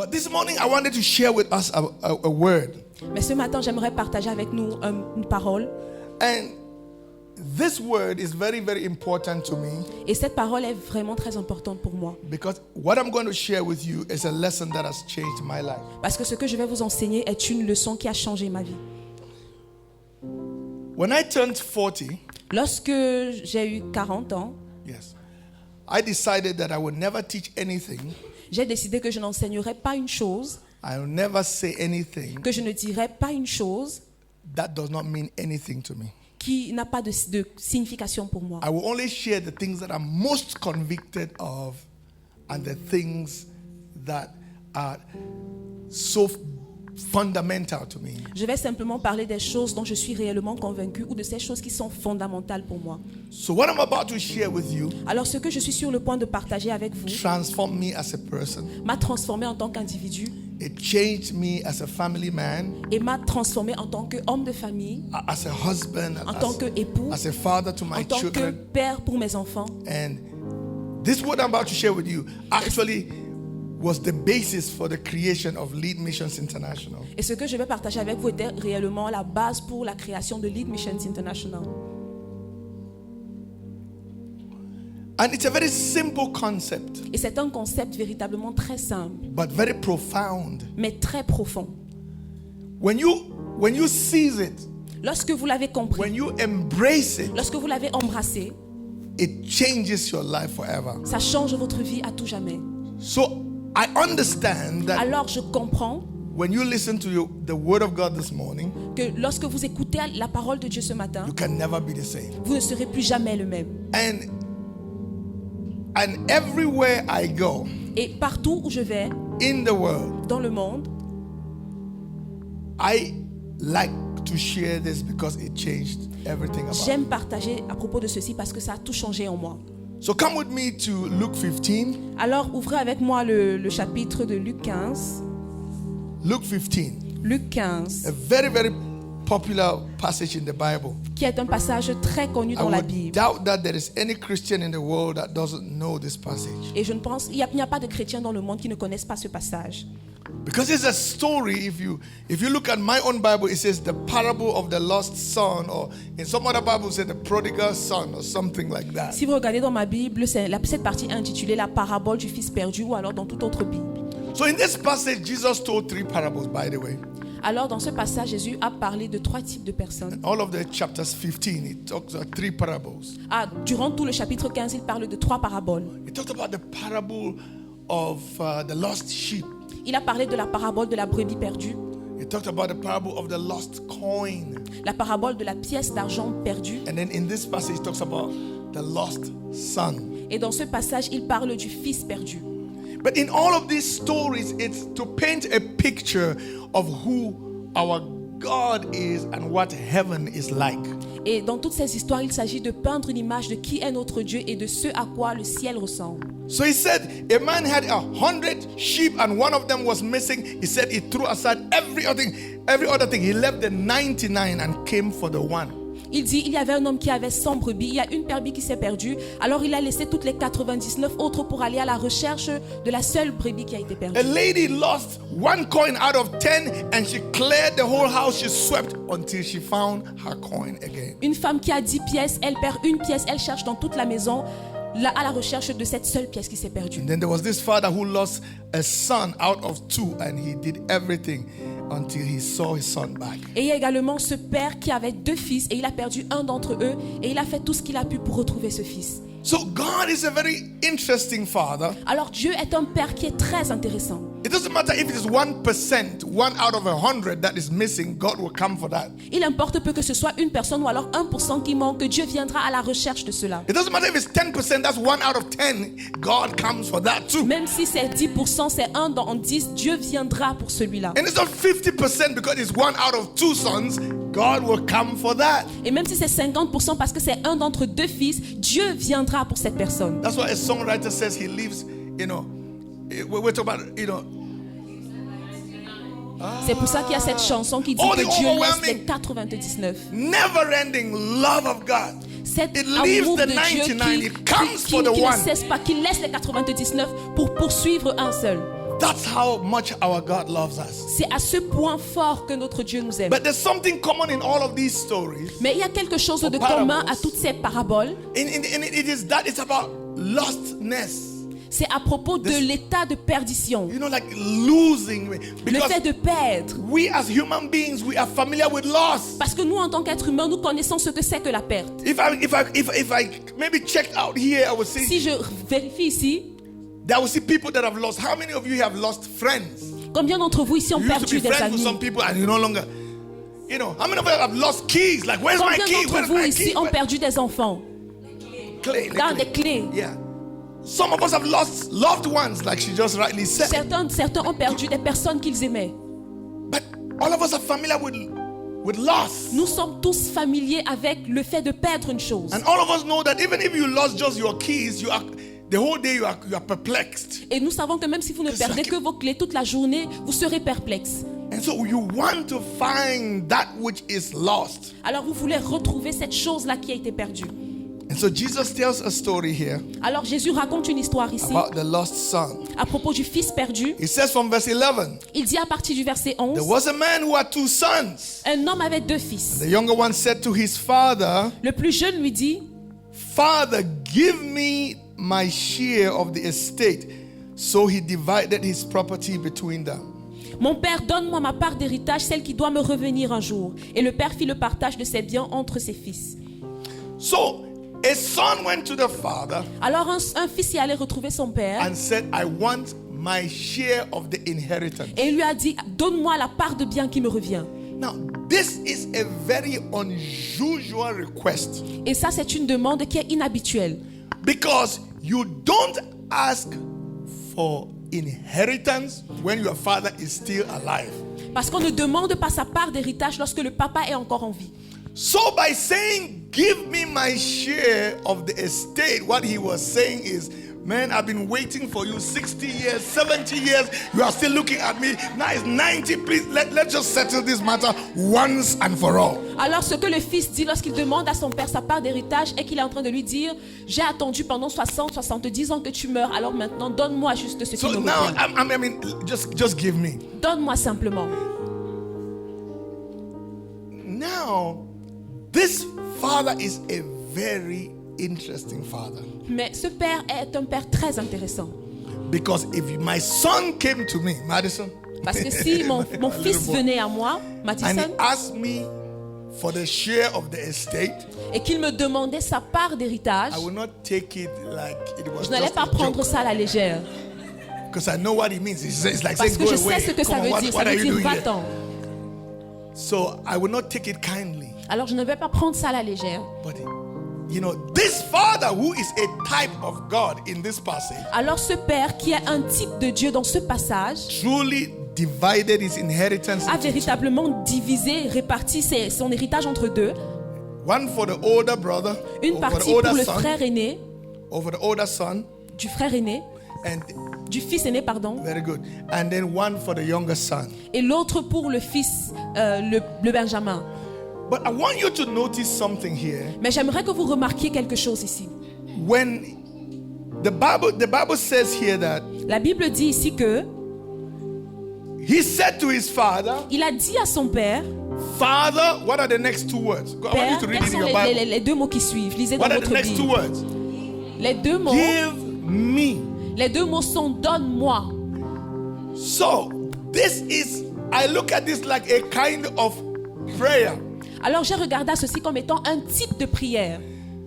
But this morning I wanted to share with us a word. Mais ce matin, j'aimerais partager avec nous une parole. And this word is very, very important to me Et cette parole est vraiment très importante pour moi. because what I'm going to share with you is a lesson that has changed my life. Parce que ce que je vais vous enseigner est une leçon qui a changé ma vie. When I turned 40, Lorsque j'ai eu 40 ans, yes, I decided that I would never teach anything, j'ai décidé que je n'enseignerais pas une chose, I will never say anything que je ne dirais pas une chose that does not mean anything to me. qui n'a pas de signification pour moi. I will only share the things that I'm most convicted of and the things that are so fundamental to me. Je vais simplement parler des choses dont je suis réellement convaincu ou de ces choses qui sont fondamentales pour moi. So what I'm about to share with you Alors ce que je suis sur le point de partager avec vous transformed me as a person. m'a transformé en tant qu'individu It changed me as a family man, et m'a transformé en tant qu'homme de famille, as a husband, en tant qu'époux, as a father to my en tant que children. père pour mes enfants. And this word I'm about to share with you actually was the basis for the creation of Lead Missions International. Et ce que je vais partager avec vous était réellement la base pour la création de Lead Missions International. And it's a very simple concept, Et c'est un concept véritablement très simple, but very profound. mais très profond. When you seize it, Lorsque vous l'avez compris, when you embrace it, lorsque vous l'avez embrassé, it changes your life forever. ça change votre vie à tout jamais. So I understand that Alors je comprends when you listen to the word of God this morning, que lorsque vous écoutez la parole de Dieu ce matin, you can never be the same. vous ne serez plus jamais le même. And everywhere I go Et partout où je vais, in the world, dans le monde, I like to share this because it changed everything about j'aime me. partager à propos de ceci parce que ça a tout changé en moi. So come with me to Luke 15. Alors ouvrez avec moi le chapitre de Luc 15. Luke 15. Luc 15, A very, very popular passage in the Bible. qui est un passage très connu I dans la would Bible. doubt that there is any Christian in the world that doesn't know this passage. Et je ne pense, il n'y a pas de chrétiens dans le monde qui ne connaissent pas ce passage. Because it's a story. If you look at my own Bible, it says the parable of the lost son, or in some other Bible it says the prodigal son, or something like that. Si vous regardez dans ma Bible, cette partie est intitulée la parabole du fils perdu, ou alors dans toute autre Bible. So in this passage, Jesus told 3 parables, by the way. Alors dans ce passage, Jésus a parlé de 3 types de personnes. All of the chapters 15, he talks about 3 parables. Durant tout le chapitre 15, il parle de 3 paraboles. He talked about the parable of the lost sheep. Il a parlé de la parabole de la brebis perdue, He talked about the parable of the lost coin. la parabole de la pièce d'argent perdue. And then in this passage, he talks about the lost son. Et dans ce passage, il parle du fils perdu. But in all of these stories, it's to paint a picture of who our God is and what heaven is like. Et dans toutes ces histoires, il s'agit de peindre une image de qui est notre Dieu et de ce à quoi le ciel ressemble. So he said, a man had 100 sheep and one of them was missing. He said he threw aside every other thing. He left the 99 and came for the one. Il dit, il y avait un homme qui avait 100 brebis, il y a une brebis qui s'est perdue, alors il a laissé toutes les 99 autres pour aller à la recherche de la seule brebis qui a été perdue. A lady lost 1 coin out of 10 and she cleared the whole house. She swept until she found her coin again. Une femme qui a 10 pièces, elle perd une pièce, elle cherche dans toute la maison à la recherche de cette seule pièce qui s'est perdue. And then there was this father who lost a son out of 2 and he did everything until he saw his son back. Et il y a également ce père qui avait 2 fils et il a perdu un d'entre eux et il a fait tout ce qu'il a pu pour retrouver ce fils. So God is a very interesting father. Alors Dieu est un père qui est très intéressant. It doesn't matter if it is 1%, 1 out of 100 that is missing, God will come for that. Il importe peu que ce soit une personne ou alors 1% qui manque, que Dieu viendra à la recherche de cela. It doesn't matter if it's 10%, that's 1 out of 10, God comes for that too. Même si c'est 10%, c'est 1 dans 10, Dieu viendra pour celui-là. And it's not 50% because it's 1 out of 2 sons, God will come for that. Et même si c'est 50% parce que c'est un d'entre 2 fils, Dieu viendra pour cette personne. That's why a songwriter says he leaves, we're talking about, C'est pour ça qu'il y a cette chanson qui dit Oh, que the Dieu laisse overwhelming, les 99. never-ending love of God. Cet It leaves amour the de Dieu 99, it comes for the qui ne one. cesse pas, qui laisse les 99 pour poursuivre un seul. That's how much our God loves us. C'est à ce point fort que notre Dieu nous aime. But there's something common in all of these stories. Mais il y a quelque chose de parables. commun à toutes ces paraboles. It is that it's about lostness. C'est à propos de l'état de perdition. You know, like losing. Le Because fait de perdre. we as human beings, we are familiar with loss. Parce que nous, en tant qu'êtres humains, nous connaissons ce que c'est que la perte. If I maybe checked out here, I would see Si je vérifie ici, that I would see people that have lost. How many of you have lost friends? combien d'entre vous ici ont You used to perdu be des friends with amis? some people and you no longer. You know, how many of you have lost keys? Like, where's my Combien key? d'entre Where's vous my ici key? ont perdu des enfants? Clay, Dans des clés. Yeah. Some of us have lost loved ones, like she just rightly said. Certains ont perdu des personnes qu'ils aimaient. But all of us are familiar with loss. Nous sommes tous familiers avec le fait de perdre une chose. And all of us know that even if you lost just your keys, you are the whole day you are perplexed. Et nous savons que même si vous ne perdez que vos clés toute la journée, vous serez perplexe. And so you want to find that which is lost. Alors vous voulez retrouver cette chose-là qui a été perdue. And so Jesus tells a story here Alors Jésus raconte une histoire ici about the lost son. à propos du fils perdu. He says from verse 11, Il dit à partir du verset 11, there was a man who had 2 sons. un homme avait 2 fils. The younger one said to his father, Le plus jeune lui dit, Father, give me my share of the estate. So he divided his property between them. mon père, donne-moi ma part d'héritage, celle qui doit me revenir un jour. Et le père fit le partage de ses biens entre ses fils. So a son went to the father Alors un fils y allait retrouver son père and said, I want my share of the inheritance. et il lui a dit, donne-moi la part de bien qui me revient. Now, this is a very unusual request Et ça, c'est une demande qui est inhabituelle. because you don't ask for inheritance when your father is still alive. Parce qu'on ne demande pas sa part d'héritage lorsque le papa est encore en vie. So by saying, give me my share of the estate, what he was saying is, man, I've been waiting for you 60 years, 70 years. You are still looking at me. Now it's 90. Please, let's just settle this matter once and for all. Alors ce que le fils dit lorsqu'il demande à son père sa part d'héritage est qu'il est en train de lui dire, j'ai attendu pendant 60, 70 ans que tu meurs, alors maintenant donne-moi juste ce qui me So now, revient. I mean, just give me. Donne-moi simplement. Now, this father is a very interesting father. Mais ce père est un père très intéressant. Because if my son came to me, Madison, Parce que si mon fils venait à moi, and he Mathison, asked me for the share of the estate, et qu'il me demandait sa part d'héritage, I will not take it like it was je n'allais just pas a prendre joke. ça à la légère. Because I know what it means. It's like Parce saying, que go je sais away. ce que ça Come on, veut dire. Ça what are veut you dire doing here? va-t'en. So I will not take it kindly. Alors je ne vais pas prendre ça à la légère. But you know, this father who is a type of God in this passage Alors ce père qui est un type de Dieu dans ce passage truly divided his inheritance a into two. véritablement divisé, réparti son héritage entre deux. One for the older brother, Une or for the partie pour older le son, frère aîné, or for the older son, du frère aîné, and du fils aîné, pardon, very good, and then one for the younger son. et l'autre pour le fils, le Benjamin. But I want you to notice something here. Mais j'aimerais que vous remarquiez quelque chose ici. When the Bible says here that La Bible dit ici que he said to his father, il a dit à son père, Father, what are the next 2 words? I want Père, you to read quels it in sont your Bible. les deux mots qui suivent? Lisez dans What are the votre next 2 Bible. words? Les deux mots, Give me. les deux mots sont donne-moi. So this is, I look at this like a kind of prayer. Alors j'ai regardé à ceci comme étant un type de prière.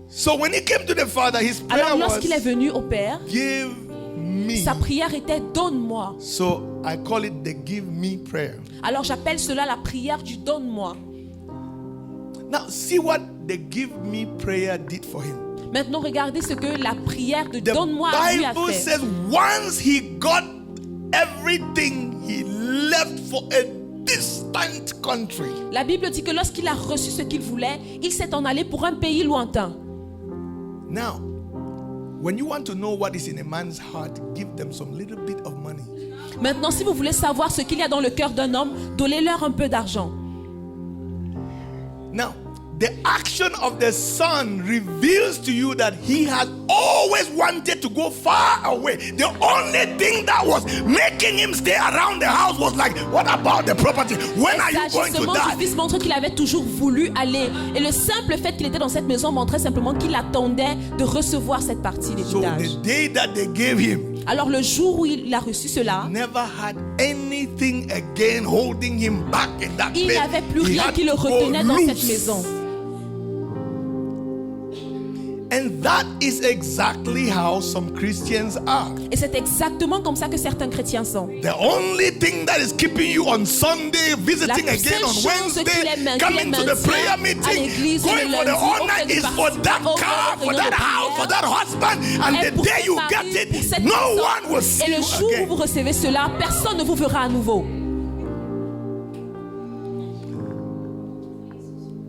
So when he came to the father, his prayer Alors was, lorsqu'il est venu au Père, give me. sa prière était donne-moi. So I call it the give me prayer. Alors j'appelle cela la prière du donne-moi. Now see what the give me prayer did for him. Maintenant regardez ce que la prière de The donne-moi lui a Bible fait. says once he got everything, he left for a distant country. La Bible dit que lorsqu'il a reçu ce qu'il voulait, il s'est en allé pour un pays lointain. Now, when you want to know what is in a man's heart, give them some little bit of money. Maintenant, si vous voulez savoir ce qu'il y a dans le cœur d'un homme, donnez-leur un peu d'argent. Now, the action of the Son reveals to you that he has always wanted to go far away. The only thing that was making him stay around the house was like, what about the property? When are you going to L'agissement du die? Fils montre qu'il avait toujours voulu aller. Et le simple fait qu'il était dans cette maison montrait simplement qu'il attendait de recevoir cette partie So d'héritage. the day that they gave him, Alors le jour où il a reçu cela, never had anything again holding him back in that il place. n'y avait plus He rien had qui le to go retenait dans cette loose. maison. And that is exactly how some Christians are. Et c'est exactement comme ça que certains chrétiens sont. The only thing that is keeping you on Sunday, visiting La again seule on chose qui les Wednesday, maintient coming to the prayer à meeting, l'église going le for the lundi, honor auprès du is for pasteur, that auprès car, de for réunion that de house, for prière. that husband. And Et the pour day ce you mari, get pour it, cette no personne. one will see Et le you jour où again. vous recevez cela, personne ne vous verra à nouveau.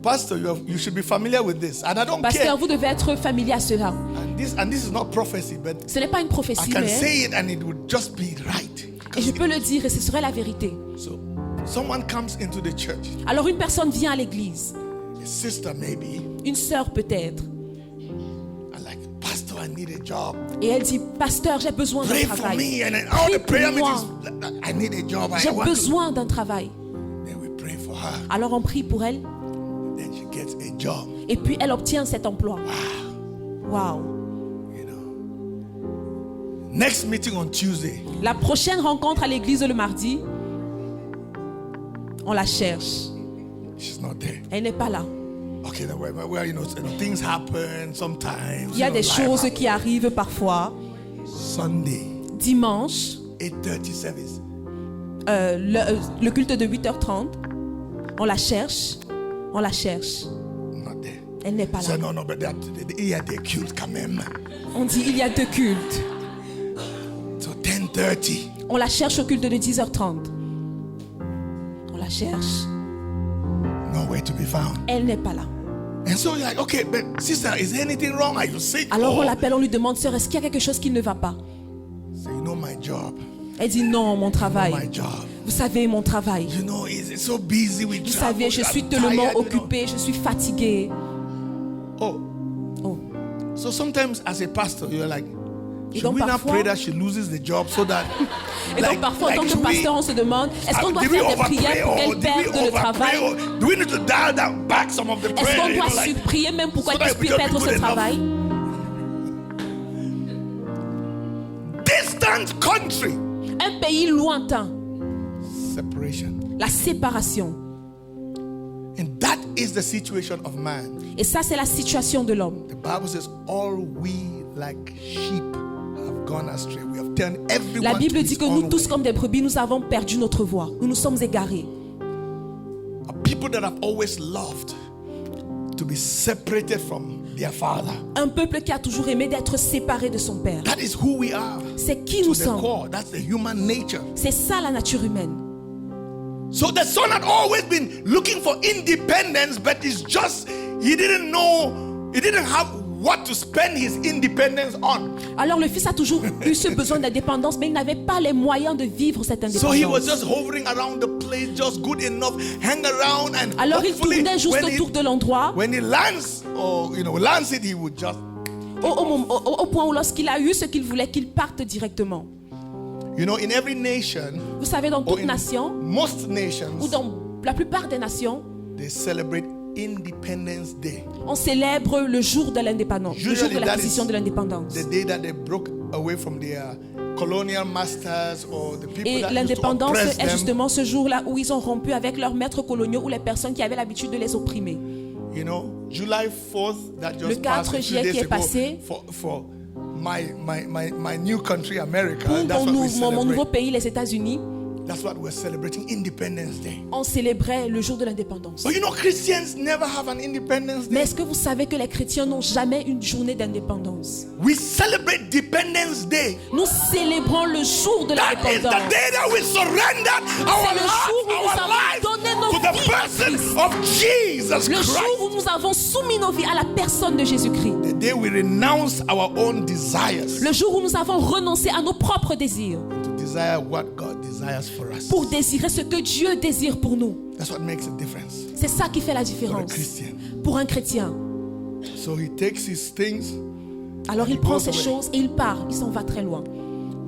Pastor, you should be familiar with this. And I don't Pasteur, care. vous devez être familier à cela. And this is not prophecy, but Ce n'est pas une I prophétie, can mais say it and it would just be right. et je peux le dire et ce serait la vérité. So someone comes into the church, Alors une personne vient à l'église, a sister maybe, une sœur peut-être, and like, Pastor, I need a job. et elle dit, pasteur, j'ai besoin d'un Pray for travail. me. And then all the Prie prayer pour moi. meetings, I need a job. J'ai I want to. besoin d'un travail. Then we pray for her. Alors on prie pour elle Then she gets a job. et puis elle obtient cet emploi. Waouh. You know. Next meeting on Tuesday. La prochaine rencontre à l'église le mardi, on la cherche. She's not there. Elle n'est pas là. Okay, then well, you know, things happen sometimes. Il y a you know, des life choses happens. qui arrivent parfois. Sunday, Dimanche, 8:30 service. le culte de 8h30, on la cherche. On la cherche. Not there. Elle n'est pas So là. no, but il y a des cultes quand même. On dit il y a deux cultes. So 10:30. On la cherche au culte de 10h30. On la cherche. Nowhere to be found. Elle n'est pas là. And so you're like, okay, but sister, is there anything wrong? Are you sick? Alors on Or- l'appelle, on lui demande, sœur, est-ce qu'il y a quelque chose qui ne va pas? So you know my job. Elle dit non, mon My travail. job. Vous savez, mon travail. You know, it's so busy with Vous travel. savez, je suis I'm tellement tired, you know. occupée, je suis fatiguée. Oh, Oh. so sometimes as a pastor, you're like, Et should donc we not parfois- pray that she loses the job so that Et donc parfois, en tant que should we- pasteur, on se demande, est-ce qu'on doit did we faire des overpray prières pour or qu'elle did we perde le overpray travail? or do we need to dial that back some of the Est-ce prayer? qu'on You doit know, like, prier même pour so qu'elle that puisse we just be perdre good ce enough. travail? distant country. Un pays lointain, Separation. la séparation. And that is the situation of man. Et ça, c'est la situation de l'homme. The Bible says, all we like sheep have gone astray. We have turned everyone La to Bible dit his que nous own tous, way. comme des brebis, nous avons perdu notre voie. Nous nous sommes égarés. A people that have always loved to be separated from their father. Un peuple qui a toujours aimé d'être séparé de son père. That is who we are. C'est qui To nous the sommes. core. That's the human nature. C'est ça la nature humaine. So the son had always been looking for independence, but it's just he didn't know, he didn't have what to spend his independence on. Alors le fils a toujours eu ce besoin d'indépendance, mais il n'avait pas les moyens de vivre cette So he was indépendance. just hovering around the place, just good enough, hang around, and Alors il hopefully tournait juste when autour de l'endroit, when he lands or lands it, he would just au point où lorsqu'il a eu ce qu'il voulait, qu'il parte directement. in every nation Vous savez, dans or toute in nation, most ou nations dans la plupart des nations, they celebrate Independence Day, on célèbre le jour de l'indépendance, le jour Usually de that l'acquisition is de l'indépendance. the day that they broke away from their colonial masters or the people Et that used to l'indépendance oppress est them. justement ce jour-là où ils ont rompu avec leurs maîtres coloniaux ou les personnes qui avaient l'habitude de les opprimer. July 4th that just Le 4 passed a few juillet days qui est ago passé. for my new country America. Pour That's what we mon nouveau celebrate. pays, les États-Unis, That's what we're celebrating, Independence Day. on célébrait le jour de l'indépendance. But Christians never have an Independence Mais Day. est-ce que vous savez que les chrétiens n'ont jamais une journée d'indépendance? We celebrate Dependence Day. Nous célébrons le jour de That is the l'indépendance. day that we surrendered our le jour où nous lives avons donné nos to the vies à person Christ. of Jesus Le jour Christ. où nous avons soumis nos vies à la personne de Jésus-Christ. The day we renounce our own desires Le jour où nous avons renoncé à nos propres désirs to desire desire what God desires for us. pour désirer ce que Dieu désire pour nous. That's what makes a difference C'est ça qui fait la for a différence Christian. pour un chrétien. So he takes his things. Alors il prend ces choses et il part, il s'en va très loin.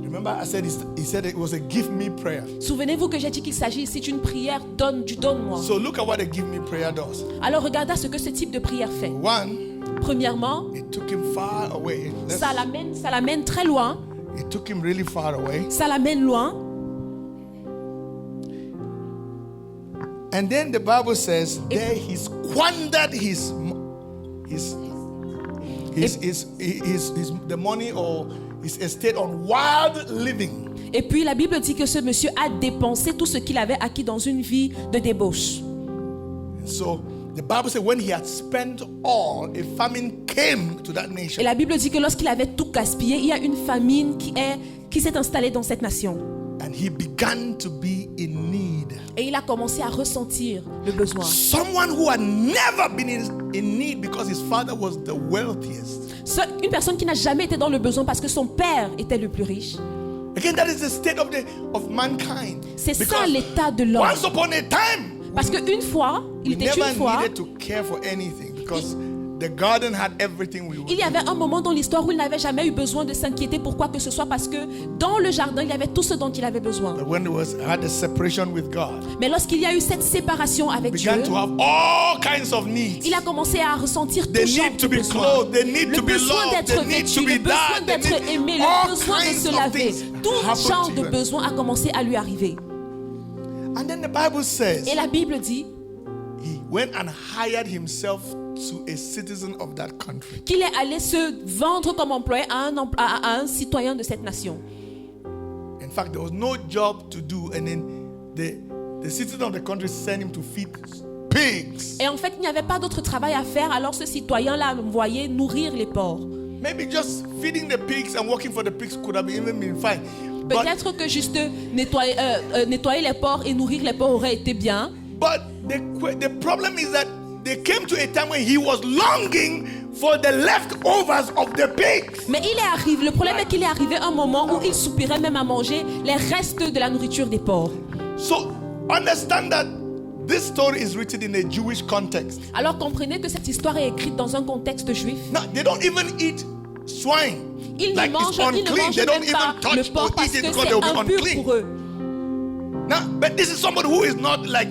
Remember, I said he said it was a give me prayer. Souvenez-vous que j'ai dit qu'il s'agit ici d'une prière donne-moi. So look at what a give me prayer does. Alors regardez ce que ce type de prière fait. One, Premièrement, it took him far away. ça l'amène très loin. It took him really far away. Ça l'amène loin. And then the Bible says there he squandered the money or his estate on wild living. Et puis la Bible dit que ce monsieur a dépensé tout ce qu'il avait acquis dans une vie de débauche. So the Bible says when he had spent all, a famine came to that nation. Et la Bible dit que lorsqu'il avait tout gaspillé, il y a une famine qui s'est installée dans cette nation. And he began to be in need. Et il a commencé à ressentir le besoin. Someone who had never been in need because his father was the wealthiest. Une personne qui n'a jamais été dans le besoin parce que son père était le plus riche. Again, that is the state of mankind. C'est ça Because l'état de l'homme. once upon a time, Parce qu'une fois, we il était never une fois, needed to care for anything because the garden had everything we il y wanted. avait un moment dans l'histoire où il n'avait jamais eu besoin de s'inquiéter pour quoi que ce soit parce que dans le jardin, il y avait tout ce dont il avait besoin. But when had a separation with God, Mais lorsqu'il y a eu cette séparation avec Dieu, began to have all kinds of needs. il a commencé à ressentir They tout genre need to de be besoins. clothed, they need Le to be besoin loved, d'être they need to vêtu, be le besoin that, they d'être need aimé, all le besoin de kinds se of laver. things Tout happen genre to de you. besoin a commencé à lui arriver. And then the Bible says Et la Bible dit he went and hired himself to a citizen of that country. qu'il est allé se vendre comme employé à un citoyen de cette nation. In fact, there was no job to do, and then the citizen of the country sent him to feed pigs. Et en fait, il n'y avait pas d'autre travail à faire, alors ce citoyen-là envoyé nourrir les porcs. Maybe just feeding the pigs and working for the pigs could have even been fine. But, Peut-être que juste nettoyer les porcs et nourrir les porcs aurait été bien. but the problem is that they came to a time when he was longing for the leftovers of the pigs. Mais le problème est qu'il est arrivé un moment où il soupirait même à manger les restes de la nourriture des porcs. So understand that this story is written in a Jewish context. Alors comprenez que cette histoire est écrite dans un contexte juif. Now, they don't even eat swine. Ils Like ne it's mangent unclean. They don't même pas even touch le or porc parce eat it que because c'est they will be impur unclean. pour eux. Now, but this is somebody who is not like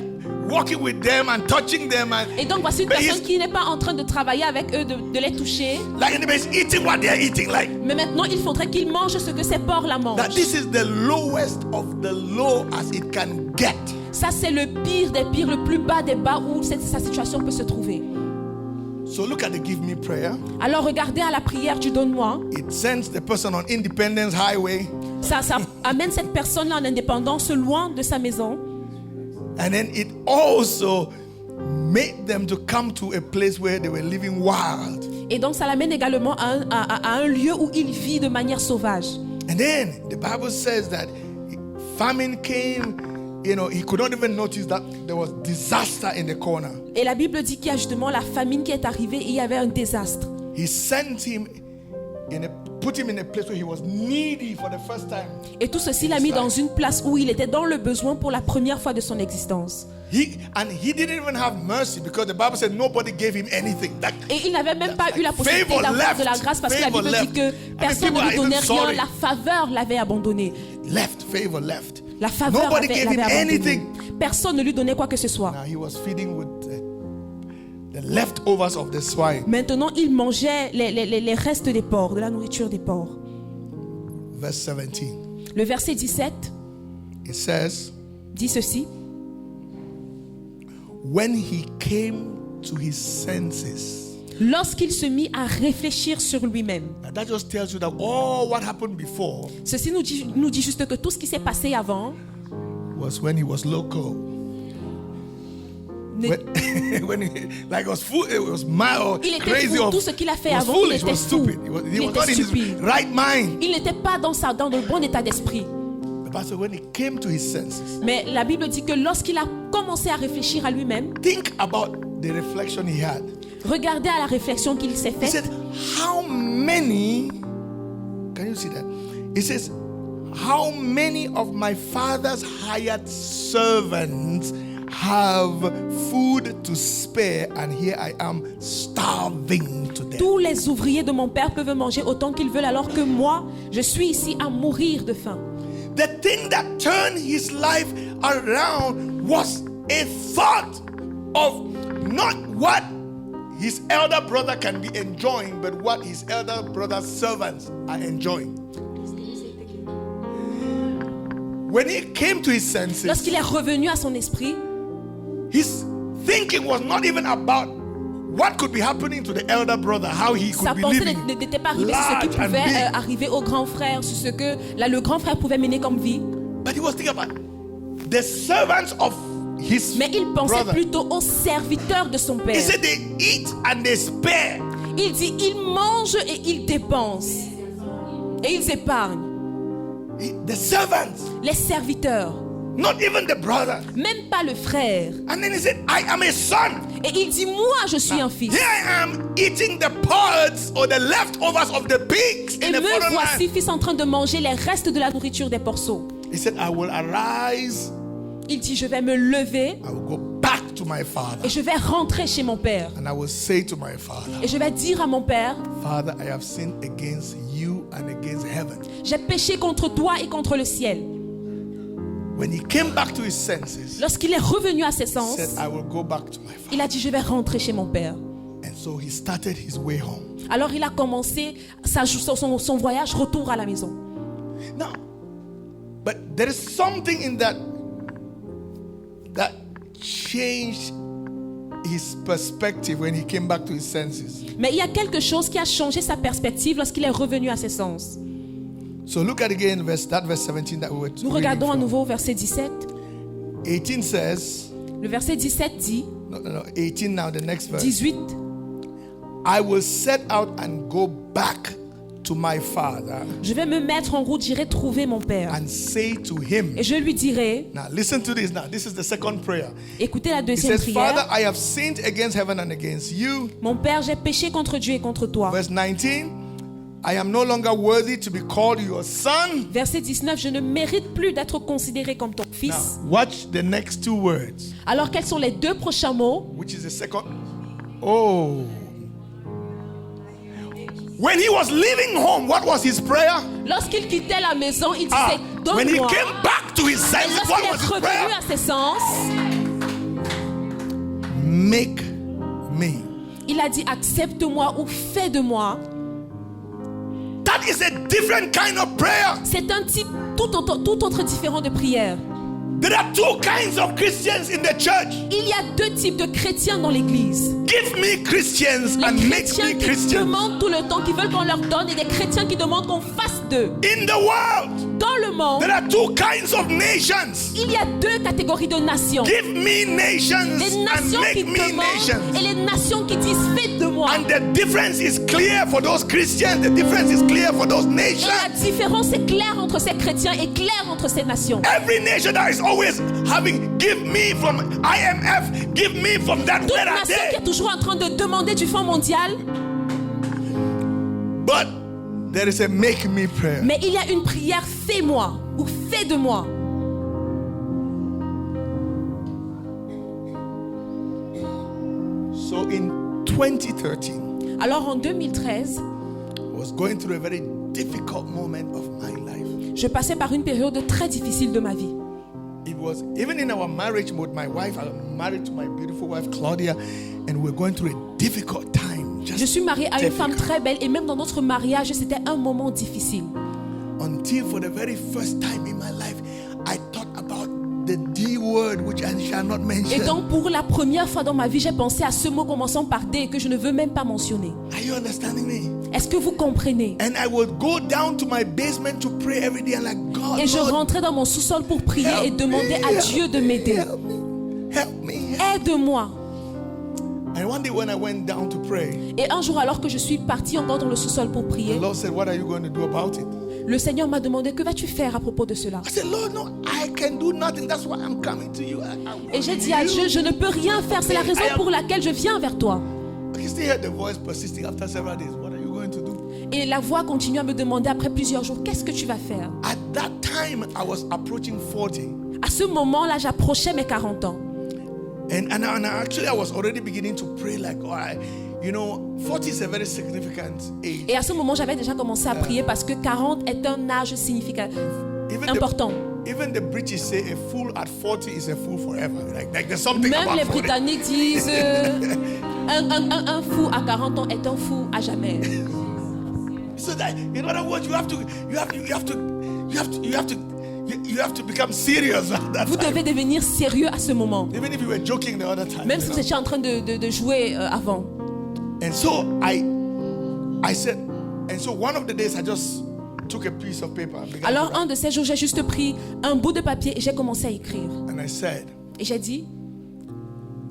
walking with them and touching them and Et donc voici une but personne he's qui n'est pas en train de travailler avec eux, de les toucher. like he's eating what they're eating. Like Mais maintenant, il faudrait qu'ils mangent ce que ces porcs-là that. mangent. This is the lowest of the low as it can get. Ça, c'est le pire des pires, le plus bas des bas où sa situation peut se trouver. So look at the give me prayer. Alors regardez à la prière du donne-moi. It sends the person on Independence Highway, Ça amène cette personne-là en indépendance loin de sa maison. and then it also made them to come to a place where they were living wild. Et donc ça l'amène également à un lieu où il vit de manière sauvage. And then the Bible says that famine came. You know, he could not even notice that there was disaster in the corner. Et la Bible dit qu'il y a justement la famine qui est arrivée et il y avait un désastre. He sent him put him in a place where he was needy for the first time. Et tout ceci l'a mis dans une place où il était dans le besoin pour la première fois de son existence. He didn't even have mercy because the Bible said nobody gave him anything. Et il n'avait même pas eu la possibilité Favor d'avoir left. de la grâce parce que la Favor Bible dit que left. personne people ne are lui donnait even rien, sorry. la faveur l'avait abandonné. Favor left. La faveur Nobody l'avait gave him abandonné. anything. Personne ne lui donnait quoi que ce soit. Now he was feeding with the leftovers of the swine. Maintenant, il mangeait les restes des porcs, de la nourriture des porcs. Verse 17. Le verset 17 It says, dit ceci. when he came to his senses. Lorsqu'il se mit à réfléchir sur lui-même. Now that just tells you that all what happened before Ceci nous dit juste que tout ce qui s'est passé avant was when he was local. n'est- When he, like it was mad or il était crazy fou. or Tout ce qu'il a fait was avant, foolish, il était was fou. stupid. He was Il not était in his stupide. right mind. Il n'était pas dans le bon état d'esprit. The Bible said when he came to his senses. Mais la Bible dit que lorsqu'il a commencé à réfléchir à lui-même, Think about the reflection he had. regardez à la réflexion qu'il s'est He faite. said, how many, can you see that? He says, how many of my father's hired servants have food to spare, and here I am starving to death. Tous les ouvriers de mon père peuvent manger autant qu'ils veulent, alors que moi, je suis ici à mourir de faim. The thing that turned his life around was a thought of not what his elder brother can be enjoying, but what his elder brother's servants are enjoying. When he came to his senses, Lorsqu'il est revenu à son esprit, his thinking was not even about what could be happening to the elder brother, how he sa could be pensée living n'était pas arrivée sur ce qui large and pouvait big. arriver au grand frère, sur ce que le grand frère pouvait mener comme vie. But he was thinking about the servants of his Mais il pensait brother. plutôt aux serviteurs de son He père. said they eat and they spare. Il dit, ils mangent et ils dépensent. Et ils épargnent. The servants, Les serviteurs, not even the brother. même pas le frère. And then he said, I am a son. Et il dit, moi je suis un fils. Here I am eating the pods or the leftovers of the pigs Et in the me foreign voici, land. fils, en train de manger les restes de la nourriture des porceaux. He said, I will arise. Il dit, je vais me lever I will go back to my father. et je vais rentrer chez mon père. And I will say to my father, Et je vais dire à mon père, Father, I have sinned against you and against heaven. j'ai péché contre toi et contre le ciel. When he came back to his senses, Lorsqu'il est revenu à ses he sens, said, I will go back to my father. il a dit, je vais rentrer chez mon père. And so he started his way home. Alors il a commencé son voyage retour à la maison. Now, but there is something in that changed his perspective when he came back to his senses. Mais il y a quelque chose qui a changé sa perspective lorsqu'il est revenu à ses sens. So look at again verse 17 that we were Nous reading regardons à from. nouveau verset 17. 18 says, Le verset 17 dit, no, 18 now, the next verse. 18, I will set out and go back to my father je vais me mettre en route, j'irai trouver mon père. and say to him. Et je lui dirai, Now listen to this now. This is the second prayer. écoutez la He deuxième says, Father, prière. I have sinned against heaven and against you. Mon père, j'ai péché contre Dieu et contre toi. Verse 19, I am no longer worthy to be called your son. Verset 19, je ne mérite plus d'être considéré comme ton Now, fils. watch the next two words, Alors quels sont les deux prochains mots? which is the second. Oh. When he was leaving home, what was his prayer? Lorsqu'il quittait la maison, il Ah, disait, when he donne-moi. came back to his Et senses, what lorsqu'il was est his revenu prayer? à ses sens, Make me. il a dit, accepte-moi ou fais de moi. That is a different kind of prayer. C'est un type tout autre différent de prière. There are two kinds of Christians in the church. Il y a deux types de chrétiens dans l'église. Give me Christians and Les make chrétiens me qui Christians. demandent tout le temps, qui veulent qu'on leur donne, et des chrétiens qui demandent qu'on fasse d'eux. In the world, Dans le monde, there are two kinds of nations. il y a deux catégories de nations. Give me nations Les and nations qui make me demandent nations. et les nations qui disent faites de moi. And the difference is clear for those Christians. The difference is clear for those Et nations. la différence est claire entre ces chrétiens et claire entre ces nations. Every nation that is always having, give me from IMF, give me from that. Toute Where are nation qui they? est toujours en train de demander du Fonds mondial, But there is a make me prayer. mais il y a une prière fais-moi ou fais de moi. So in 2013, Alors en 2013, I was going through a very difficult moment of my life. je passais par une période très difficile de ma vie. It was even in our marriage mode. My wife, I'm married to my beautiful wife Claudia, and we're going through a difficult time. Just Je suis mariée à une difficult. femme très belle et même dans notre mariage, c'était un moment difficile. Until for the very first time in my life, I thought about the D word, which I shall not Et mention. donc pour la première fois dans ma vie, j'ai pensé à ce mot commençant par D que je ne veux même pas mentionner. Are you understanding me? Est-ce que vous comprenez? And I would go down to my basement to pray every day. And like, God, Et je Lord, rentrais dans mon sous-sol pour prier et help demander me, à help Dieu de m'aider. help me, help me, help. Aide-moi. And one day when I went down to pray, Et un jour, alors que je suis partie encore dans le sous-sol pour the prier, Lord said, what are you going to do about it? le Seigneur m'a demandé que vas-tu faire à propos de cela. I said, Lord, no, I can do nothing. That's why I'm coming to you. Et j'ai dit à Dieu, je ne peux rien faire. C'est la raison pour laquelle je viens vers toi. I can still hear the voice persisting after several days. What are you going to do? Et la voix continue à me demander après plusieurs jours, qu'est-ce que tu vas faire? At that time, time I was approaching 40. À ce moment-là, j'approchais mes 40 ans. And actually, I was already beginning to pray like, all right, 40 is a very significant age. Et à ce moment, j'avais déjà commencé à prier parce que 40 est un âge significatif, important. Even the British say a fool at 40 is a fool forever. Like there's something Même about les 40. Britanniques disent un fou à 40 ans est un fou à jamais. So that, in other words, you have to become serious at that Vous time. devez devenir sérieux à ce moment. Even if you were joking the other time. Même si vous étiez en train de jouer avant. And so I said, and so one of the days I just took a piece of paper and began Alors to write. un de ces jours, j'ai juste pris un bout de papier et j'ai commencé à écrire. And I said, Et j'ai dit,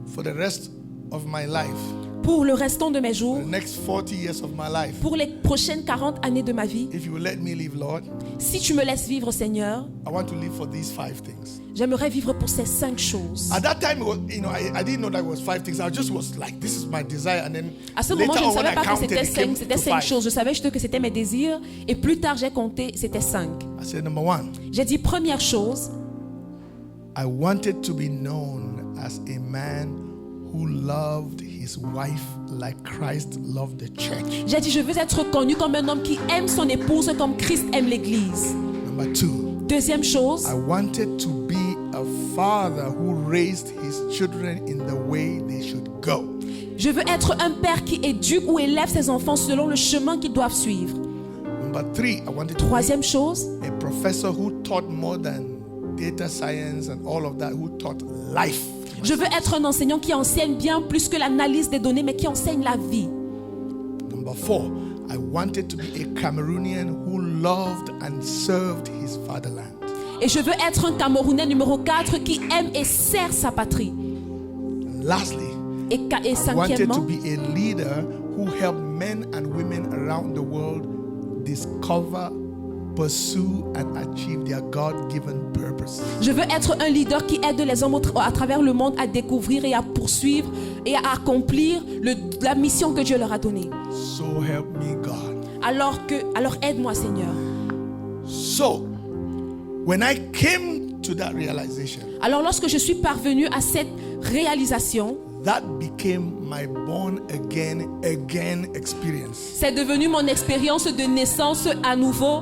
for the rest of my life, pour le restant de mes jours, the next 40 years of my life, pour les prochaines 40 années de ma vie, if you will let me live, Lord, si tu me laisses vivre, Seigneur, I want to live for these 5 things. j'aimerais vivre pour ces 5 choses. At that time, it was, I didn't know that it was 5 things. I just was like, this is my desire. And then À ce moment, later je ne on, when savais I pas que counted, c'était it came 5, c'était to 5 5. choses. Je savais juste que c'était mes désirs. Et plus tard, j'ai compté, c'était 5. I said, number 1, J'ai dit, première chose, I wanted to be known as a man who loved his wife like Christ loved the church. j'ai dit, je veux être connu comme un homme qui aime son épouse comme Christ aime l'église. Number 2, Deuxième chose, I wanted to be a father who raised his children in the way they should go. je veux être un père qui éduque ou élève ses enfants selon le chemin qu'ils doivent suivre. Number 3, I wanted to Troisième chose, be a professor who taught more than data science and all of that, who taught life. je veux être un enseignant qui enseigne bien plus que l'analyse des données, mais qui enseigne la vie. Number 4, I wanted to be a Cameroonian who loved and served his fatherland. Et je veux être un Camerounais numéro 4 qui aime et sert sa patrie. And lastly, Et I wanted to cinquièmement, be a leader who helped men and women around the world discover, pursue, and achieve their God-given purpose. je veux être un leader qui aide les hommes à travers le monde à découvrir et à poursuivre et à accomplir la mission que Dieu leur a donnée. So help me God. Alors aide-moi, Seigneur. So, when I came to that realization, Alors lorsque je suis parvenu à cette réalisation, that became my born again experience. c'est devenu mon expérience de naissance à nouveau.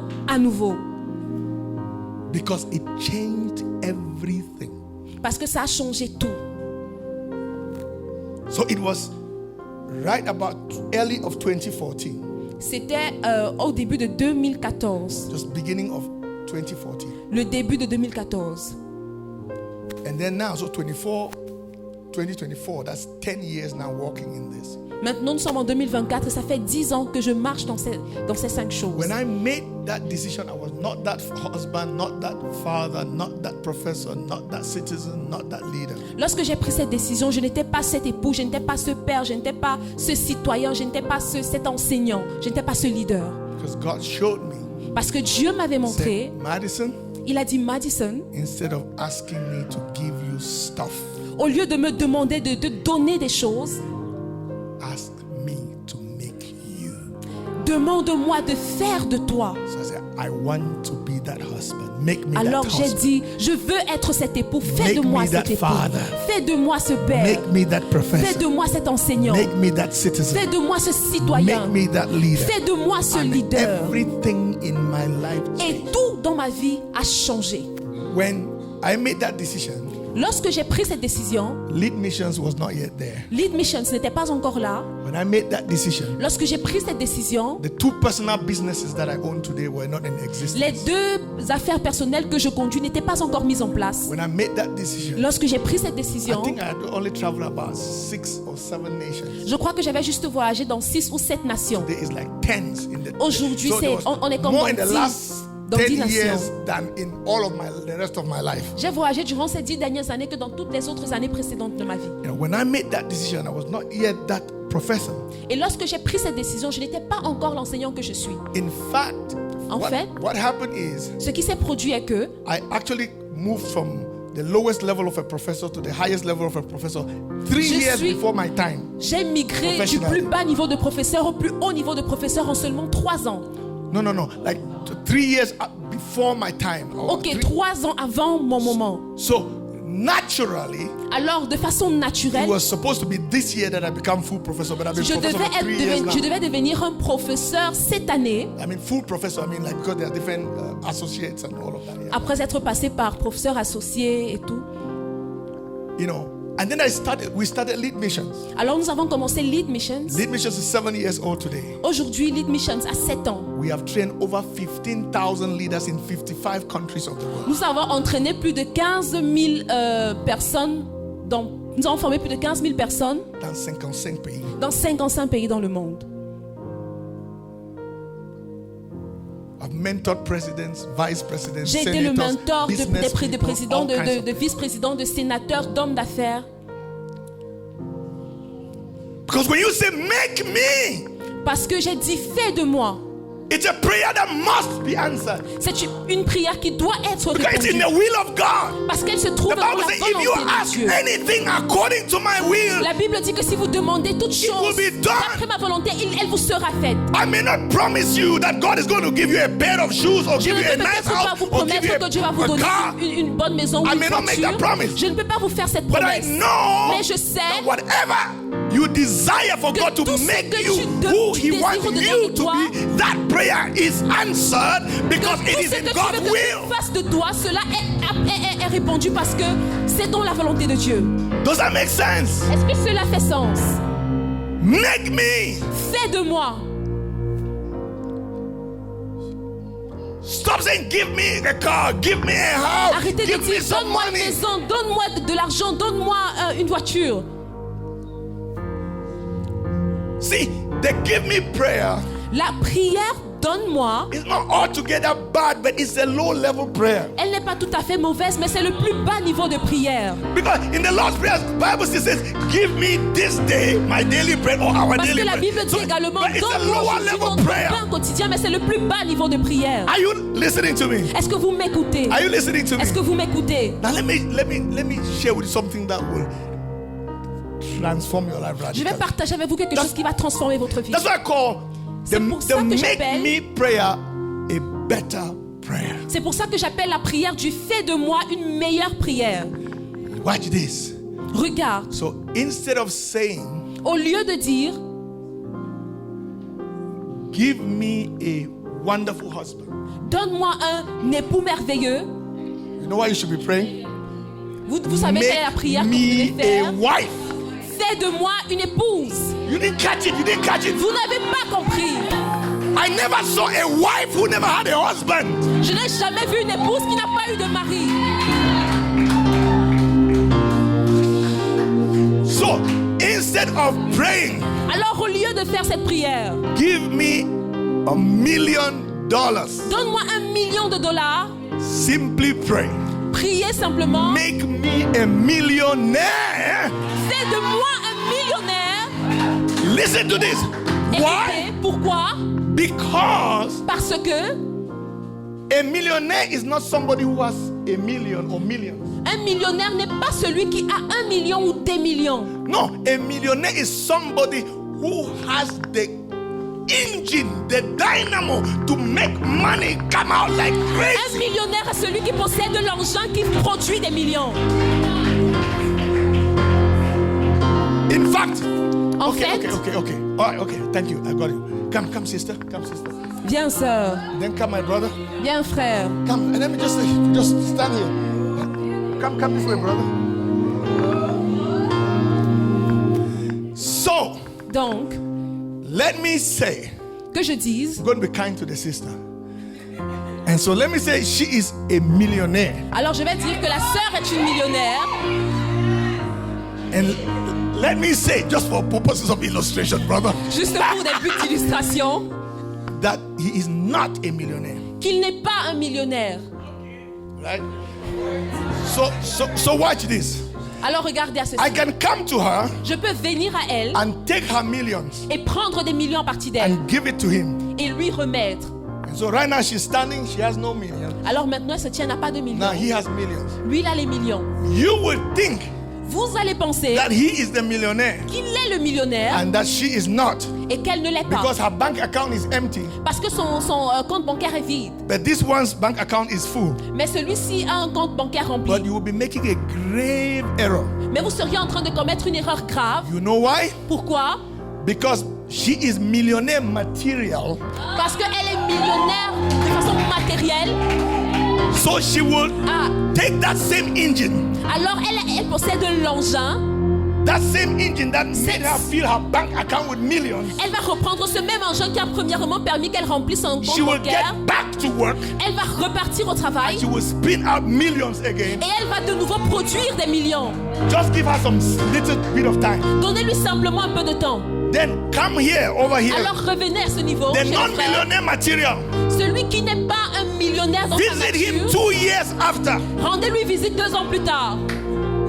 Because it changed everything. Parce que ça a changé tout. So it was right about early of 2014, C'était au début de 2014. just beginning of 2014. Le début de 2014. And then now, so 2024, that's 10 years now walking in this. Maintenant, nous sommes en 2024 et ça fait 10 ans que je marche dans ces 5 choses. When I made that decision, I was not that husband, not that father, not that professor, not that citizen, not that leader. Lorsque j'ai pris cette décision, je n'étais pas cet époux, je n'étais pas ce père, je n'étais pas ce citoyen, je n'étais pas cet enseignant, je n'étais pas ce leader. Because God showed me, Parce que Dieu m'avait montré, said, Madison, il a dit, Madison, instead of asking me to give you stuff, au lieu de me demander de donner des choses, ask me to make you. demande-moi de faire de toi. So I said, I want to be that husband. Make me Alors that j'ai husband. dit, je veux être cet époux, fais Make de moi me that cet époux, father. fais de moi ce père, Make me that fais professor. de moi cet enseignant, Make me that citizen. fais de moi ce citoyen, Make me that leader. fais de moi ce And leader. everything in my life Et changed. tout dans ma vie a changé. When I made that decision, Lorsque j'ai pris cette décision, Lead Missions was not yet there. Lead Missions n'était pas encore là. When I made that decision, Lorsque j'ai pris cette décision, the 2 personal businesses that I own today were not in existence. les 2 affaires personnelles que je conduis n'étaient pas encore mises en place. When I made that decision, Lorsque j'ai pris cette I décision, think I had only traveled about 6 or 7 nations. je crois que j'avais juste voyagé dans 6 ou 7 nations. There is like tens in the. Aujourd'hui, So there was on est comme more in dans the 10 last dans 10 10 nations. years than in all of the rest of my life. J'ai voyagé durant ces 10 dernières années que dans toutes les autres années précédentes de ma vie. You know, when I made that decision, I was not yet that professor. Et lorsque j'ai pris cette décision, je n'étais pas encore l'enseignant que je suis. In fact, En fait, what happened is ce qui s'est produit est que I actually moved from the lowest level of a professor to the highest level of a professor 3 years before my time. j'ai migré du Professionally. plus bas niveau de professeur au plus haut niveau de professeur en seulement 3 ans. No. Like 3 years before my time. Or Ok, 3 ans avant mon moment. So naturally, Alors, de façon it naturelle, was supposed to be this year that I become full professor, but I've been je professor for 3 years now. devais devenir un professeur cette année, I mean, full professor. I mean, like because there are different associates and all of that. Yeah. après être passé par professeur associé et tout. You know, and then we started Lead Missions. Alors, nous avons commencé Lead Missions. Lead Missions is 7 years old today. Aujourd'hui, Lead Missions a 7 ans. We have trained over 15,000 leaders in 55 countries of the world. Nous avons entraîné plus de 15 000 personnes, nous avons formé plus de 15 000 personnes Dans 55 pays. dans 55 pays dans le monde. I've mentored presidents, vice presidents, J'ai été le senators, mentor business de people, présidents, all kinds of de vice-présidents, de sénateurs, d'hommes d'affaires. Because when you say make me, Parce que j'ai dit, fais de moi. it's a prayer that must be answered. C'est une prière qui doit être Because it's in répondue. the will of God. Parce qu'elle se trouve The dans la Bible says if you volonté de ask Dieu. anything according to my will, La Bible dit que si vous demandez toute will chose be done. d'après ma volonté, elle vous sera faite. I may not promise you that God is going to give you a pair of shoes or Je give ne you a peux nice peut-être pas house vous or give you promettre que Dieu va vous a donner car. une bonne maison ou I une may not make that voiture. promise. Je ne peux pas vous faire cette But I promesse. know Mais je sais that whatever you desire for que God to tout ce make que you tu who He désires wants au-dedans you de to toi, be, that prayer is answered because Tout it is ce in que tu God's veux que will. Dieu fasse de toi, cela est répondu parce que c'est dans la volonté de Dieu. Does that make sense? Est-ce que cela fait sens? Make me. Fais de moi. Stop saying, give me a car, give me a house, Arrêtez de give me dire, some donne-moi une money. maison, donne-moi de l'argent, donne-moi une voiture. See, the give me prayer La prière, donne-moi, is not altogether bad, but it's a low level prayer. elle n'est pas tout à fait mauvaise, mais c'est le plus bas niveau de prière. Because in the Lord's Prayer, the Bible says, give me this day my daily bread or our Parce daily que la bread. Bible dit So, également, but it's a donne-moi lower aujourd'hui level notre prayer. pain quotidien, mais c'est le plus bas niveau de prière. Are you listening to me? Est-ce que vous m'écoutez? Are you listening to me? Est-ce que vous m'écoutez? Now let me share with you something that will transform your life Je vais radically. partager avec vous quelque chose qui va transformer votre vie. That's why I call C'est pour ça the que make j'appelle- me prayer a better prayer. C'est pour ça que j'appelle la prière du fait de moi une meilleure prière. Watch this. Regarde, So instead of saying, au lieu de dire, give me a wonderful husband, donne-moi un époux merveilleux, you know what you should be praying? vous savez quelle est la prière que vous devez Make me a faire? wife. Fais de moi une épouse. You didn't catch it. You didn't catch it. Vous n'avez pas compris. I never saw a wife who never had a husband. Je n'ai jamais vu une épouse qui n'a pas eu de mari. So instead of praying, Alors au lieu de faire cette prière, give me $1 million, donne-moi $1 million, simply pray. priez simplement, Make me a millionaire. fais de moi un millionnaire. Listen to this. Écoutez, Why? pourquoi? Because Parce que a millionaire is not somebody who has a million or millions. un millionnaire n'est pas celui qui a 1 million ou des millions. No, a millionaire is somebody who has the engine, the dynamo to make money come out like Un crazy. millionnaire est celui qui possède l'engin qui produit des millions. In fact, En okay, fait, okay. All right, okay. Thank you. I got it. Come, sister. Come, sister. viens sœur, Then come, my brother. viens frère. Come, and let me just stand here. Come this way, brother. So, Donc, let me say, que je dise, I'm going to be kind to the sister. And so let me say she is a millionaire. alors je vais dire que la sœur est une millionnaire. And let me say, just for purposes of illustration, brother, Juste pour des buts d'illustration, that he is not a millionaire. qu'il n'est pas un millionnaire. Right? So watch this. Alors regardez à ceci. I can come to her Je peux venir à elle and take her millions et prendre des millions à partir d'elle and give it to him. et lui remettre. And so right now she's standing, she has no million. Alors maintenant, elle se tient, n'a pas de millions. Now he has millions. Lui, il a les millions. You would think vous allez penser that he is the millionaire qu'il est le millionnaire and that she is not, et qu'elle ne l'est pas. because her bank account is empty. Parce que son compte bancaire est vide. But this one's bank account is full. Mais celui-ci a un compte bancaire But rempli. you will be making a grave error. Mais vous seriez en train de commettre une erreur grave. You know why? Pourquoi? Because she is millionaire material. Parce qu'elle est millionnaire de façon matérielle. So she will Ah, take that same engine, alors elle possède l'engin. that same engine that made her fill her bank account with millions. Elle va reprendre ce même engin qui a premièrement permis qu'elle remplisse son compte She will bancaire. get back to work. Elle va repartir au travail She will spin out millions again. et elle va de nouveau produire des millions. Just give her some little bit of time. Donnez-lui simplement un peu de temps. Then come here, over here. Alors revenez à ce niveau. The chez le frère. non-millionaire material. Celui qui n'est pas un millionnaire dans sa Visit him nature, 2 years after. rendez-lui visite 2 ans plus tard.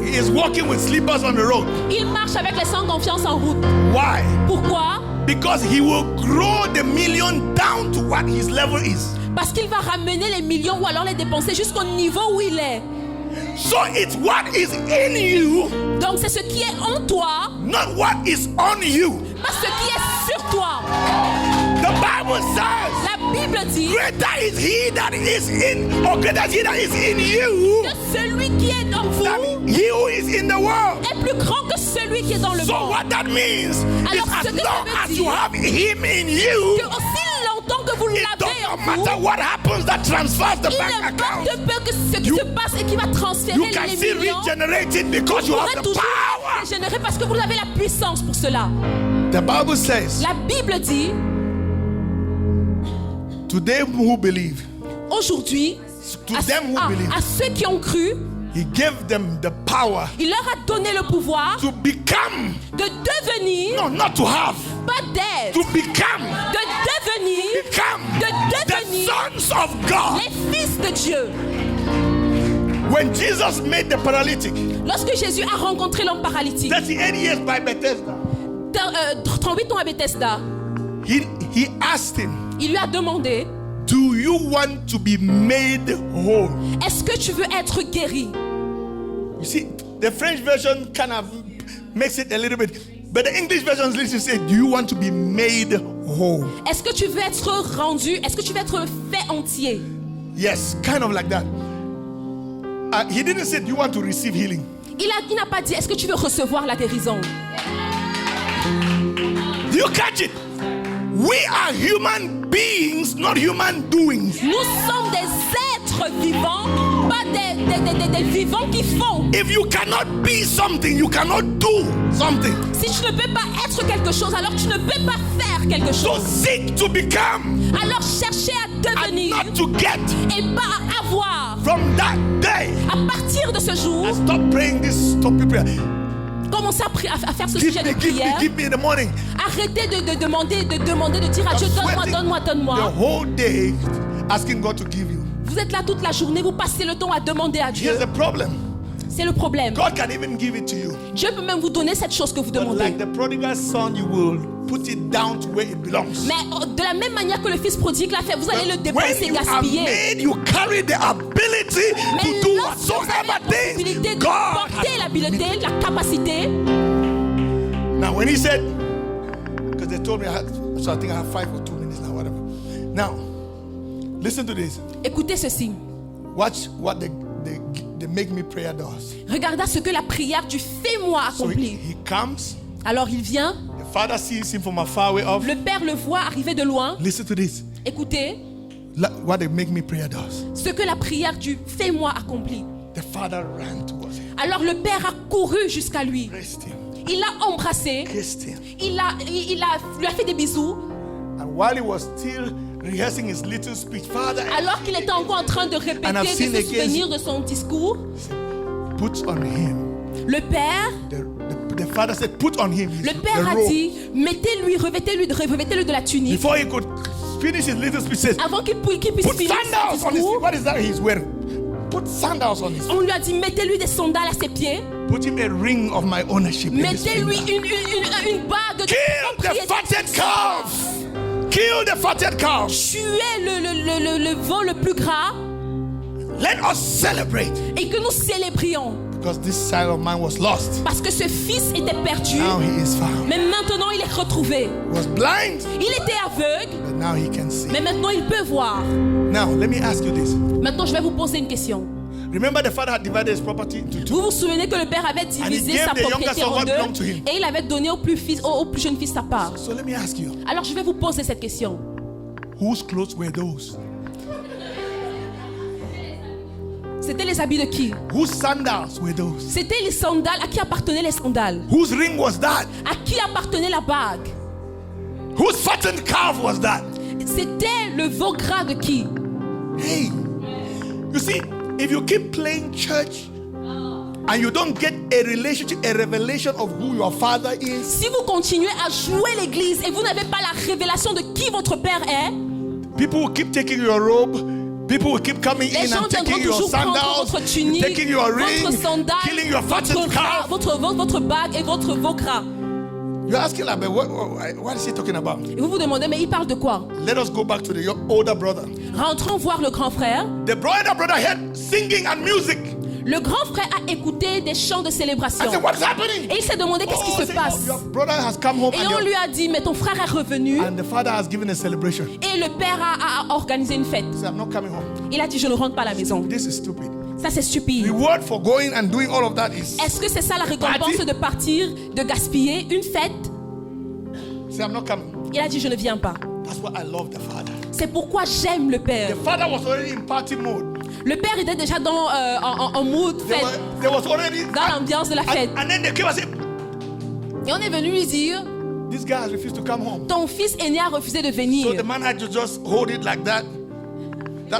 He is walking with slippers on the road. Il marche avec les sans confiance en route. Why? Pourquoi? Because he will grow the million down to what his level is. Parce qu'il va ramener les millions ou alors les dépenser jusqu'au niveau où il est. So it's what is in you, Donc c'est ce qui est en toi, not what is on you. pas ce qui est sur toi. The Bible says, La Bible dit greater is he that is in, or greater is he that is in you, que celui qui est en vous than he who is in the world. est plus grand que celui qui est dans le So monde. what that means is Alors, as ce que ça long veut as you dire, have him in you, Que aussi longtemps que vous it l'avez en doesn't vous, matter what happens that transfers the il bank ne account. importe peu que ce qui You- se passe et qui va transférer You can les still millions. regenerate it because you Vous have pourrez the toujours power. régénérer parce que vous avez la puissance pour cela. The Bible says, La Bible dit, to them who believe, aujourd'hui, to them who believe, à ceux qui ont cru, he gave them the power il leur a donné le pouvoir to become, de devenir, no, not to have, pas d'être, to become, de devenir the sons of God. les fils de Dieu. When Jesus made the paralytic, Lorsque Jésus a rencontré l'homme paralytique, 38 years by Bethesda, 38 ans à Bethesda, he asked him, il lui a demandé, do you want to be made whole? est-ce que tu veux être guéri? You see, the French version kind of makes it a little bit, but the English version literally says, do you want to be made whole? Est-ce que tu veux être rendu? Est-ce que tu veux être fait entier? Yes, kind of like that. He didn't say, do you want to receive healing? Il n'a pas dit, est-ce que tu veux recevoir la guérison? Do you catch it? We are human beings, not human doings. Nous sommes des êtres vivants, pas des vivants qui font. If you cannot be something, you cannot do something. Si tu ne peux pas être quelque chose, alors tu ne peux pas faire quelque So chose. seek to become Alors cherchez à and devenir not to get. et pas à avoir. From that day, À partir de ce jour, I stop praying this stupid prayer. commencez à faire ce Give sujet me, de give me, prière. give me in the morning. Arrêtez de demander, de dire à Dieu, donne-moi, Sweating donne-moi, the donne-moi. whole day asking God to give you. Vous êtes là toute la journée, vous passez le temps à demander à Dieu. Here's the problem. C'est le problème. God can even give it to you. Dieu peut même vous donner cette chose que vous But demandez. like the prodigal son, you will put it down to where it belongs. Mais de la même manière que le fils prodigue l'a fait, vous allez le When dépenser, you are gaspiller. made, you carry the ability Mais to do lorsque vous avez whatsoever la things possibilité de God porter has l'habileté, given you. la capacité. Now, when he said, because they told me I had, so I think I have 5 or 2 minutes now, whatever. Now, listen to this. Écoutez ceci. Watch what the Make Me Prayer does. Regardez ce que la prière du fais-moi So accomplit. he comes, Alors il vient, the father sees him from a far way off. le père le voit arriver de loin. Listen to this. Écoutez What the Make Me Prayer does. ce que la prière du fais-moi accomplit. The father ran towards him, Alors le père a couru jusqu'à lui. embraced him, Il l'a embrassé. kissed him. Lui a fait des bisous. And while he was still rehearsing his little speech, Father, Alors qu'il était encore en train de répéter, And I've de seen se against- souvenir de son discours, put on him. le père The father said, put on him Le the père a robe. dit, revêtez-le de la tunique. Before he could finish his little speech, says, Avant qu'il puisse put finir sandals son on his feet. discours, What is that he's wearing? Put sandals on his feet. on lui a dit, mettez-lui des sandales à ses pieds. Put him a ring of my ownership. in his Mettez-lui finger. une bague de Kill the propriété. fatted calf. Kill the fatted calf. Tuez le veau le plus gras Let us celebrate. et que nous célébrions. Because this child of mine was lost. Parce que ce fils était perdu, Now he is found. mais maintenant il est retrouvé. He was blind, Il était aveugle, but now he can see. mais maintenant il peut voir. Now, let me ask you this. Maintenant, je vais vous poser une question. Remember the father had divided his property into two. Vous vous souvenez que le père avait divisé gave sa the younger propriété son en what deux belonged to him. et il avait donné au plus jeune fils sa part. So let me ask you, Alors, je vais vous poser cette question. whose clothes were those? C'était les habits de qui? Whose sandals were those? C'était les sandales. À qui appartenaient les sandales? Whose ring was that? À qui appartenait la bague? Whose fattened calf was that? C'était le veau gras de qui? Hey, you see, if you keep playing church and you don't get a relationship, a revelation of who your father is, Si vous continuez à jouer l'église et vous n'avez pas la révélation de qui votre père est, people will keep taking your robe. People will keep coming les in gens and taking viendront your toujours prendre sandals, votre tunique, taking your ring, votre sandale, killing your votre fattened rat, calf. votre bague et votre veau gras. You're asking, like, but what is he talking about? Et vous vous demandez, mais il parle de quoi? Let us go back to the older brother. Rentrons voir le grand frère. The brother heard singing and music. Le grand frère a écouté des chants de I célébration. said, what's happening? Et il s'est demandé qu'est-ce qui se say, passe. your brother has come home Et on lui a dit, mais ton frère est revenu. and the father has given a celebration. Et le père a organisé une fête. He said, I'm not coming home. Il a dit, je ne rentre pas à la maison. This is stupid. Ça, c'est stupide. Reward for going and doing all of that is, Est-ce que c'est ça la récompense Parti. de partir, de gaspiller une fête? say, I'm not coming. Il a dit, je ne viens pas. That's why I love the father. C'est pourquoi j'aime le père. The father was already in party mode. Le père était déjà en mood fête, There was already, dans l'ambiance de la fête. and then they came and said, Et on est venu lui dire, this guy has refused to come home. ton fils aîné a refusé de So venir. the man had to just hold it like that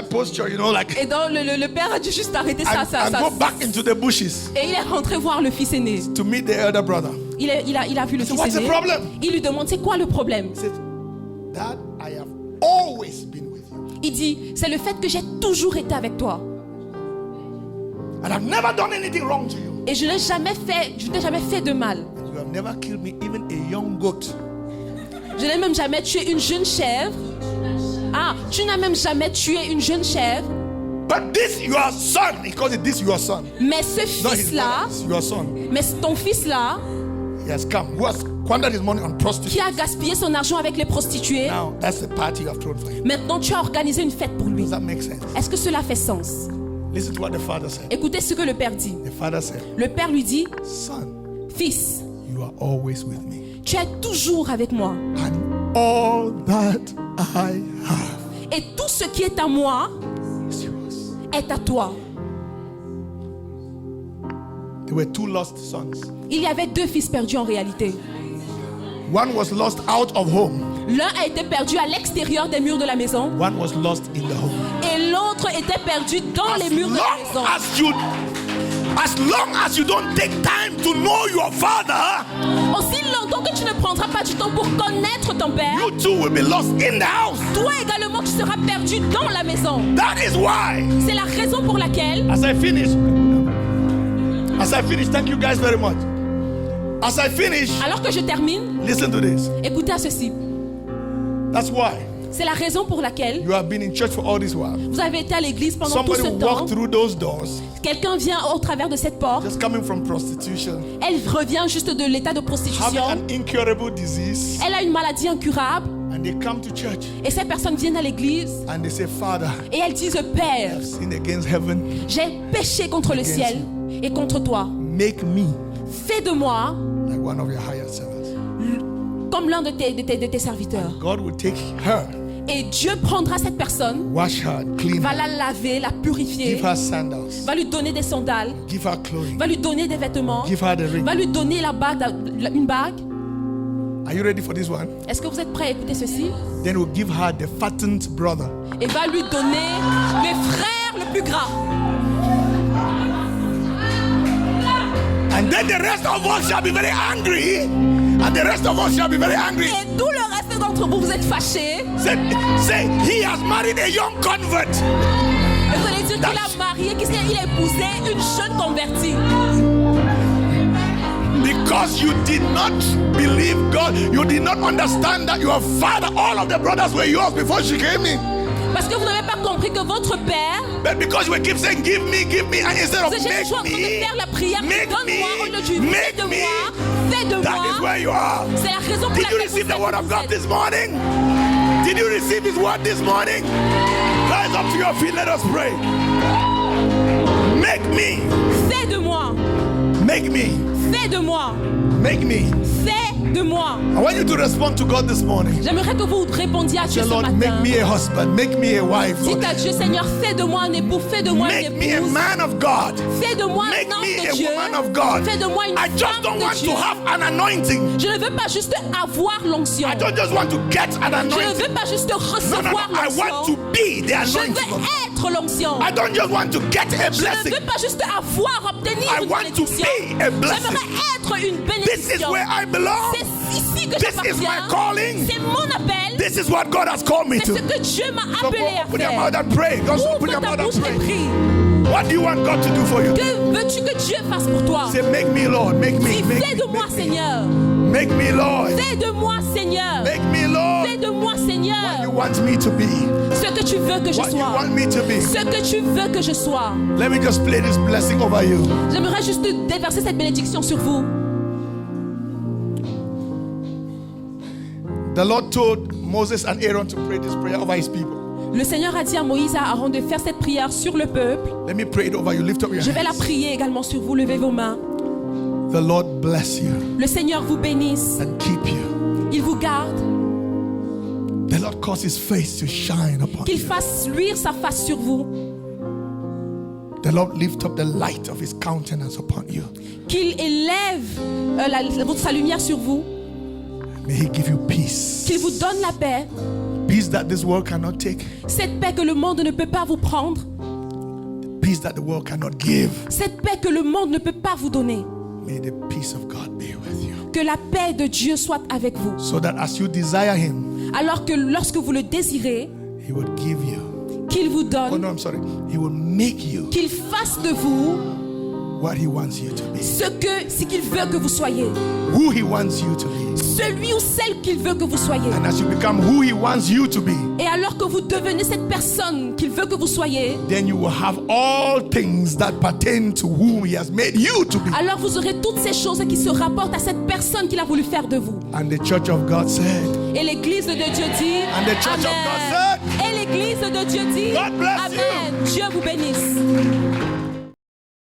posture, you know, like, Et donc le père a dû juste arrêter ça, and go back into the bushes Et il est rentré voir le fils aîné. to meet the elder brother. Il a vu le So fils what's the aîné. problem? Il lui demande, c'est quoi le problème? He said, Dad, I have always been with you. Il dit, c'est le fait que j'ai toujours été avec toi. And I've never done anything wrong to you. Et je n'ai jamais fait de mal. And you have never killed me, even a young goat. Je n'ai même jamais tué une jeune chèvre. Ah, tu n'as même jamais tué une jeune chèvre. But this your son, he calls it this your son. Mais ce Not his fils-là, brother, it's your son. mais ton fils-là, He has come, who has squandered his money on qui prostitutes. a gaspillé son argent avec les prostituées, Now that's the party you have thrown for him. maintenant tu as organisé une fête pour lui. Does that make sense? Est-ce que cela fait sens? Listen to what the father said. Écoutez ce que le père dit. The father said, Le père lui dit, son, fils, you are always with me. tu es toujours avec moi. And all that I have Et tout ce qui est à moi is yours. est à toi. There were two lost sons. Il y avait deux fils perdus en réalité. One was lost out of home. L'un a été perdu à l'extérieur des murs de la maison One was lost in the home. et l'autre était perdu dans les murs de la maison. As long as you don't take time to know your father, Aussi longtemps que tu ne prendras pas du temps pour connaître ton père, you too will be lost in the house. toi également tu seras perdu dans la maison. That is why, C'est la raison pour laquelle, as I finish, thank you guys very much. As I finish, alors que je termine, listen to this. écoutez à ceci. That's why C'est la raison pour laquelle you have been in church for all this while. vous avez été à l'église pendant tout Somebody ce temps. walked through those doors, Quelqu'un vient au travers de cette porte. just coming from prostitution, Elle revient juste de l'état de having prostitution. an incurable disease, Elle a une maladie incurable. and they come to church Et ces personnes viennent à l'église and they say, Father, et elles disent, Père, I've sinned against heaven. j'ai péché contre le ciel et contre toi. Make me Fais de moi like one of your hired servants. comme l'un de tes serviteurs. God will take her, Et Dieu prendra cette personne, wash her, clean va her, la laver, la purifier, give her sandals, va lui donner des sandales, give her clothing, va lui donner des vêtements, give her the ring. va lui donner une bague. Are you ready for this one? Est-ce que vous êtes prêts à écouter ceci? Then we'll give her the fattened brother. Et va lui donner le frère le plus gras. And then the rest of us shall be very angry. And the rest of us shall be very angry. Et tout le reste d'entre vous, vous êtes fâchés. Say he has married a young convert. Et vous allez dire qu'il a marié, qu'il a épousé une jeune convertie. Because you did not believe God. You did not understand that your father, all of the brothers were yours before she came in. Parce que vous n'avez pas compris que votre Père, But because we keep saying, give me, and instead of vous êtes toujours en train de faire la prière, donne-moi, au lieu du fais de moi, fais de that is moi. where you are. C'est la raison pour Did you laquelle vous receive the word of God êtes. this morning? Did you receive his word this morning? Rise up to your feet, let us pray. Make me, Fais de moi, make me, fais de moi, make me. fais de moi. I want you to respond to God this morning. J'aimerais que vous répondiez à Dieu Say, ce Lord, matin. make me a husband, make me a wife. Lord. Dites à Dieu, Seigneur, fais de moi un époux, fais de moi Make une me a épouse. man of God. Fais de moi Make un homme me de a Dieu. woman of God. Fais de moi une I just femme don't de want Dieu. to have an anointing. Je ne veux pas juste avoir l'onction. I don't just want to get an Je ne anointing. veux pas juste No, recevoir I want to l'onction. be the Je anointing. veux être l'onction. I don't just want to get a Je ne blessing. veux pas juste avoir, obtenir I une want to bénédiction. be a blessing. J'aimerais être une This is bénédiction. where I belong. C'est ici que This is my j'appartiens. calling. C'est mon appel. This is what God has called me C'est ce to. que Dieu m'a So appelé à open your mouth faire. and pray. Just open Ouvre your ta mouth bouche and et pray. prie. What do you want God to do for you? Que veux-tu que Dieu fasse pour toi? Say, make me, Lord. Make me. Dis, Make fais me, de moi, make me. Seigneur. Make me, Lord. Fais de moi, Seigneur. Make me, Lord. Fais de moi, You Seigneur. want me to be. Ce que tu veux que je What you sois. want me to be. Ce que tu veux que je sois. Let me just play this blessing over you. J'aimerais juste déverser cette bénédiction sur vous. The Lord told Moses and Aaron to pray this prayer over his people. Le Seigneur a dit à Moïse et à Aaron de faire cette prière sur le peuple. Let me pray it over you. Lift up your Je vais la hands. prier également sur vous. Levez vos mains. The Lord bless you Le Seigneur vous bénisse. and keep you. Il vous garde. The Lord cause his face to shine upon Qu'il you. fasse luire sa face sur vous. The Lord lift up the light of his countenance upon you. Qu'il élève sa lumière sur vous. May he give you peace. Qu'il vous donne la paix. Peace that this world cannot take. Cette paix que le monde ne peut pas vous prendre. Peace that the world cannot give. Cette paix que le monde ne peut pas vous donner. May the peace of God be with you. Que la paix de Dieu soit avec vous. So that as you desire him, Alors que lorsque vous le désirez, he would give you. qu'il vous Oh donne, no, I'm sorry. He will make you qu'il fasse de vous what he wants you to be. ce qu'il veut que vous soyez. Who he wants you to be. Celui ou celle qu'il veut que vous soyez. And as you become who he wants you to be, Et alors que vous devenez cette personne qu'il veut que vous soyez, then you will have all things that pertain to whom he has made you to be. alors vous aurez toutes ces choses qui se rapportent à cette personne qu'il a voulu faire de vous. And the church of God said, Et l'église de Dieu dit And the church of God Amen. Et l'église de Dieu dit God bless Amen. Dieu vous bénisse.